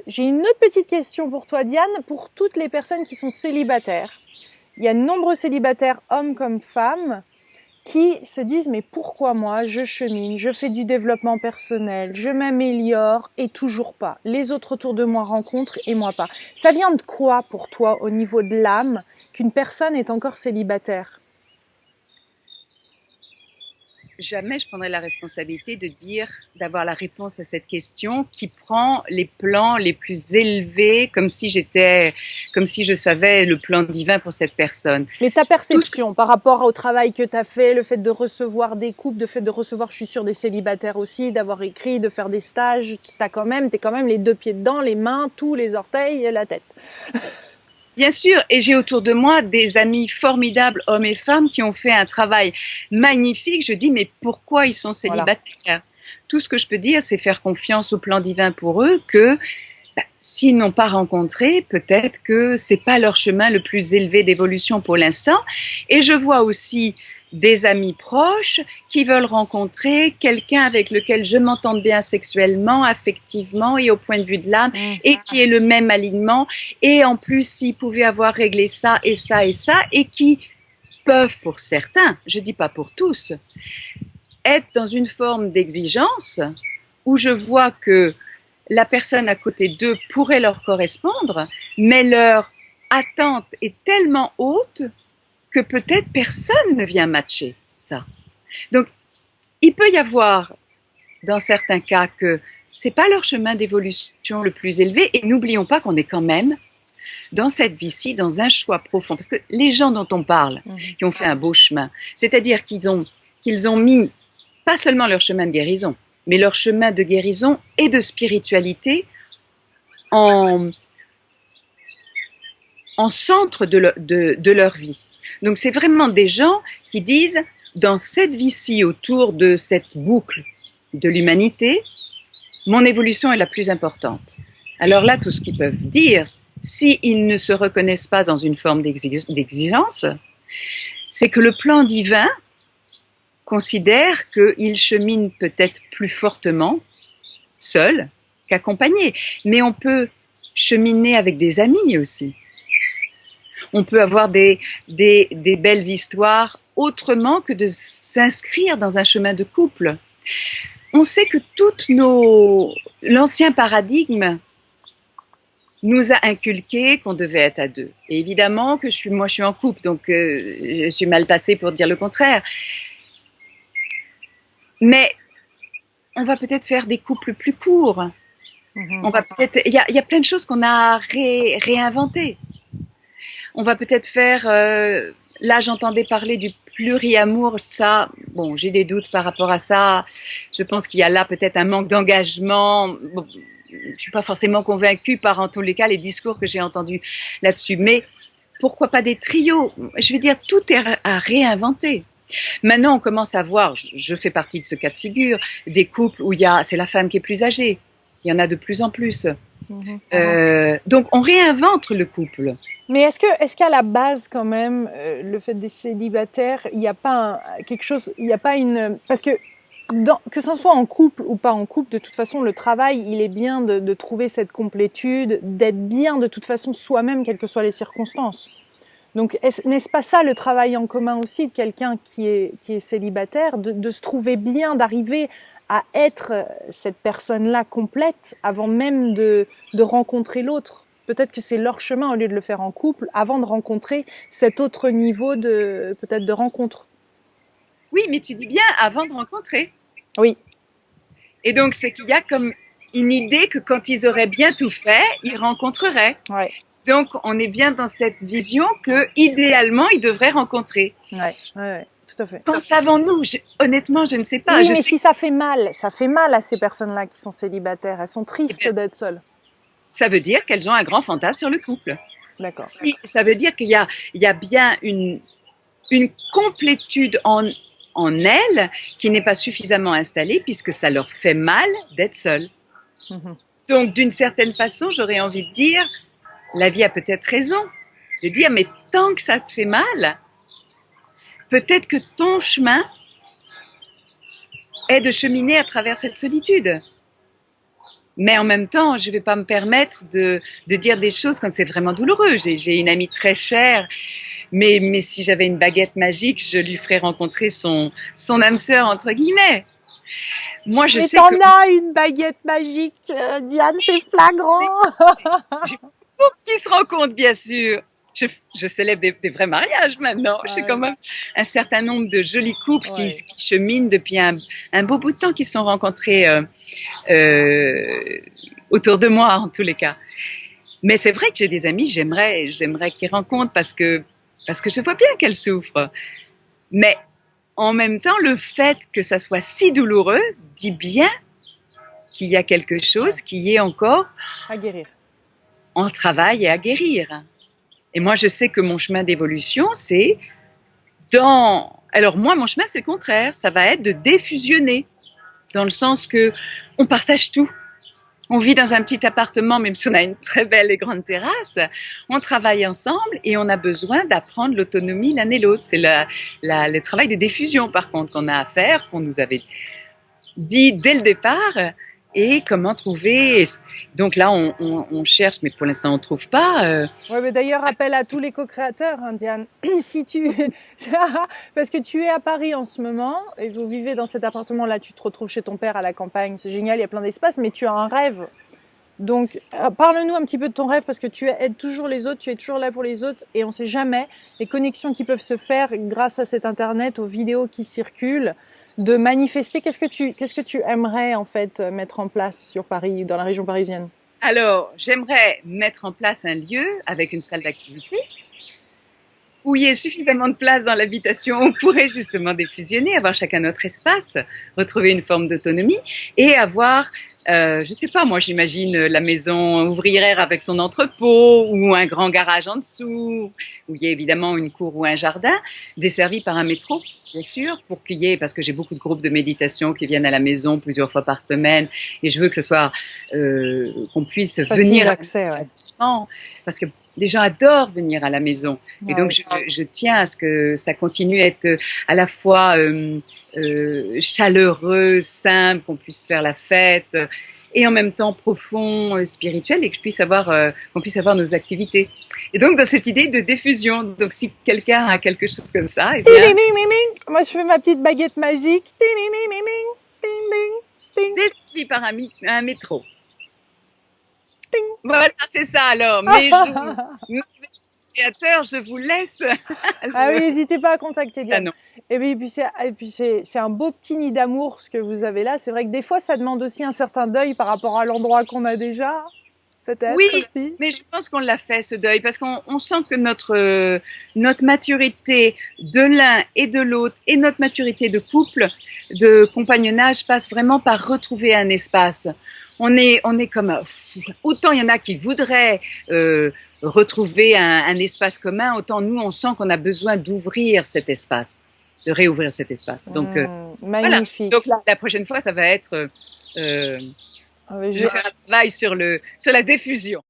J'ai une autre petite question pour toi, Diane. Pour toutes les personnes qui sont célibataires, il y a de nombreux célibataires, hommes comme femmes, qui se disent mais pourquoi moi je chemine, je fais du développement personnel, je m'améliore et toujours pas. Les autres autour de moi rencontrent et moi pas. Ça vient de quoi pour toi au niveau de l'âme qu'une personne est encore célibataire? Jamais je prendrai la responsabilité de dire, d'avoir la réponse à cette question qui prend les plans les plus élevés comme si je savais le plan divin pour cette personne. Mais ta Tout ce que perception par rapport au travail que tu as fait, le fait de recevoir des couples, le fait de recevoir, je suis sûre, des célibataires aussi, d'avoir écrit, de faire des stages, t'es quand même les deux pieds dedans, les mains, tous les orteils et la tête. Bien sûr, et j'ai autour de moi des amis formidables, hommes et femmes, qui ont fait un travail magnifique. Je dis, mais pourquoi ils sont Voilà. célibataires? Tout ce que je peux dire, c'est faire confiance au plan divin pour eux, que s'ils n'ont pas rencontré, peut-être que c'est pas leur chemin le plus élevé d'évolution pour l'instant. Et je vois aussi des amis proches qui veulent rencontrer quelqu'un avec lequel je m'entende bien sexuellement, affectivement et au point de vue de l'âme, et qui est le même alignement. Et en plus, s'ils pouvaient avoir réglé ça et ça et ça, et qui peuvent pour certains, je dis pas pour tous, être dans une forme d'exigence où je vois que la personne à côté d'eux pourrait leur correspondre, mais leur attente est tellement haute que peut-être personne ne vient matcher ça. Donc, il peut y avoir, dans certains cas, que c'est pas leur chemin d'évolution le plus élevé, et n'oublions pas qu'on est quand même, dans cette vie-ci, dans un choix profond. Parce que les gens dont on parle, qui ont fait un beau chemin, c'est-à-dire qu'ils ont mis pas seulement leur chemin de guérison, mais leur chemin de guérison et de spiritualité en centre de leur vie. Donc c'est vraiment des gens qui disent, dans cette vie-ci, autour de cette boucle de l'humanité, mon évolution est la plus importante. Alors là, tout ce qu'ils peuvent dire, s'ils ne se reconnaissent pas dans une forme d'exigence, c'est que le plan divin considère qu'ils cheminent peut-être plus fortement, seuls, qu'accompagnés. Mais on peut cheminer avec des amis aussi. On peut avoir des belles histoires autrement que de s'inscrire dans un chemin de couple. On sait que l'ancien paradigme nous a inculqué qu'on devait être à deux. Et évidemment que moi je suis en couple, donc je suis mal placée pour dire le contraire. Mais on va peut-être faire des couples plus courts. On va peut-être, il y a plein de choses qu'on a réinventées. On va peut-être faire, là j'entendais parler du pluriamour, ça, bon, j'ai des doutes par rapport à ça. Je pense qu'il y a là peut-être un manque d'engagement. Bon, je suis pas forcément convaincue par, en tous les cas, les discours que j'ai entendus là-dessus. Mais pourquoi pas des trios? Je veux dire, tout est à réinventer. Maintenant, on commence à voir, je fais partie de ce cas de figure, des couples où c'est la femme qui est plus âgée. Il y en a de plus en plus. Donc, on réinvente le couple. Mais est-ce qu'à la base, quand même, le fait des célibataires, il n'y a pas quelque chose, il n'y a pas parce que que ce soit en couple ou pas en couple, de toute façon, le travail, il est bien de trouver cette complétude, d'être bien de toute façon soi-même, quelles que soient les circonstances. Donc, n'est-ce pas ça le travail en commun aussi de quelqu'un qui est célibataire, de se trouver bien, d'arriver à être cette personne-là complète avant même de rencontrer l'autre? Peut-être que c'est leur chemin au lieu de le faire en couple, avant de rencontrer cet autre niveau peut-être de rencontre. Oui, mais tu dis bien avant de rencontrer. Oui. Et donc, c'est qu'il y a comme une idée que quand ils auraient bien tout fait, ils rencontreraient. Ouais. Donc, on est bien dans cette vision que, idéalement, ils devraient rencontrer. Ouais, tout à fait. Qu'en savons-nous? Honnêtement, je ne sais pas. Oui, mais si ça fait mal à ces personnes-là qui sont célibataires. Elles sont tristes d'être seules. Ça veut dire qu'elles ont un grand fantasme sur le couple. D'accord. Si, ça veut dire qu'il y a bien une complétude en elles qui n'est pas suffisamment installée puisque ça leur fait mal d'être seules. Donc, d'une certaine façon, j'aurais envie de dire, la vie a peut-être raison de dire, mais tant que ça te fait mal, peut-être que ton chemin est de cheminer à travers cette solitude. Mais en même temps, je ne vais pas me permettre de dire des choses quand c'est vraiment douloureux. J'ai une amie très chère, mais si j'avais une baguette magique, je lui ferais rencontrer son âme sœur, entre guillemets. Moi, je Mais sais que... t'en as une baguette magique, Diane, c'est flagrant. J'ai beaucoup qui se rencontrent, bien sûr. Je célèbre des vrais mariages maintenant. J'ai quand même un certain nombre de jolis couples qui cheminent depuis un beau bout de temps, qui se sont rencontrés autour de moi, en tous les cas. Mais c'est vrai que j'ai des amis, j'aimerais qu'ils rencontrent parce que je vois bien qu'elles souffrent. Mais en même temps, le fait que ça soit si douloureux dit bien qu'il y a quelque chose qui est encore à guérir, en travail et à guérir. Et moi, je sais que mon chemin d'évolution, c'est alors moi, mon chemin, c'est le contraire. Ça va être de défusionner, dans le sens que on partage tout. On vit dans un petit appartement, même si on a une très belle et grande terrasse. On travaille ensemble et on a besoin d'apprendre l'autonomie l'un et l'autre. C'est le travail de diffusion, par contre, qu'on a à faire, qu'on nous avait dit dès le départ. Et comment trouver. Donc là, on cherche, mais pour l'instant, on ne trouve pas. Ouais, mais d'ailleurs, appel à tous les co-créateurs, hein, Diane. Si parce que tu es à Paris en ce moment et vous vivez dans cet appartement-là, tu te retrouves chez ton père à la campagne, c'est génial, il y a plein d'espace, mais tu as un rêve. Donc, parle-nous un petit peu de ton rêve, parce que tu aides toujours les autres, tu es toujours là pour les autres, et on ne sait jamais les connexions qui peuvent se faire grâce à cet Internet, aux vidéos qui circulent, de manifester. Qu'est-ce que tu aimerais en fait mettre en place sur Paris, dans la région parisienne? Alors, j'aimerais mettre en place un lieu avec une salle d'activité où il y ait suffisamment de place dans l'habitation, on pourrait justement défusionner, avoir chacun notre espace, retrouver une forme d'autonomie et avoir, je sais pas, moi j'imagine la maison ouvrière avec son entrepôt ou un grand garage en dessous, où il y a évidemment une cour ou un jardin, desservi par un métro, bien sûr, pour qu'il y ait, parce que j'ai beaucoup de groupes de méditation qui viennent à la maison plusieurs fois par semaine et je veux que ce soit, qu'on puisse venir d'accès, parce que les gens adorent venir à la maison. Et donc, je tiens à ce que ça continue à être à la fois chaleureux, simple, qu'on puisse faire la fête, et en même temps profond, spirituel, et que qu'on puisse avoir nos activités. Et donc, dans cette idée de diffusion, donc si quelqu'un a quelque chose comme ça, eh bien... Moi, je fais ma petite baguette magique. Desservi par un métro. Voilà, c'est ça alors. Mais créateur, je vous laisse. Ah oui, n'hésitez pas à contacter Diane. Et puis c'est un beau petit nid d'amour ce que vous avez là. C'est vrai que des fois, ça demande aussi un certain deuil par rapport à l'endroit qu'on a déjà. Peut-être oui, aussi. Mais je pense qu'on l'a fait ce deuil parce qu'on sent que notre maturité de l'un et de l'autre et notre maturité de couple, de compagnonnage passe vraiment par retrouver un espace. On est comme autant il y en a qui voudraient retrouver un espace commun, autant nous on sent qu'on a besoin d'ouvrir cet espace, de réouvrir cet espace. Donc magnifique. Voilà. Donc la prochaine fois ça va être je vais faire un travail sur la diffusion.